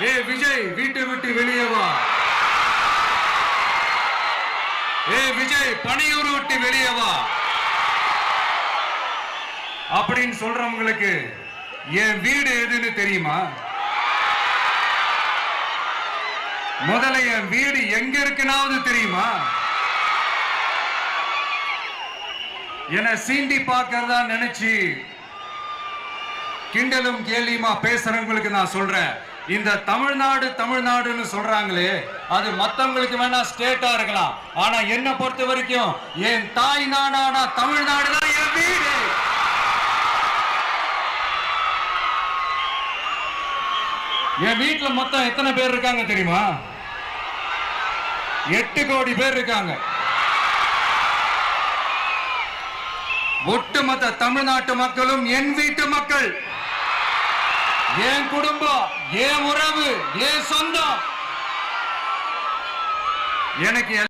ஏ விஜய் வீட்டை விட்டு வெளியே வா. ஏ விஜய் பணியூர் விட்டு வெளியே வா அப்படின்னு சொல்றவங்களுக்கு என் வீடு எதுன்னு தெரியுமா? முதல்ல என் வீடு எங்க இருக்குனாவது தெரியுமா? என சீண்டி பார்க்கறதா நினைச்சு கிண்டலும் கேலியுமா பேசுறவங்களுக்கு நான் சொல்றேன், இந்த தமிழ்நாடு தமிழ்நாடுன்னு சொல்றாங்களே, அது மத்தவங்களுக்கு வேணா ஸ்டேட்டா இருக்கலாம். ஆனா என்ன பொறுத்த வரைக்கும் என் தாய் நாடான தமிழ்நாடு தான் என் வீடு. என் வீட்டுல மொத்தம் எத்தனை பேர் இருக்காங்க தெரியுமா? 8 கோடி பேர் இருக்காங்க. ஒட்டுமொத்த தமிழ்நாட்டு மக்களும் என் வீட்டு மக்கள், என் குடும்பம், என் உறவு, என் சொந்தம். எனக்கு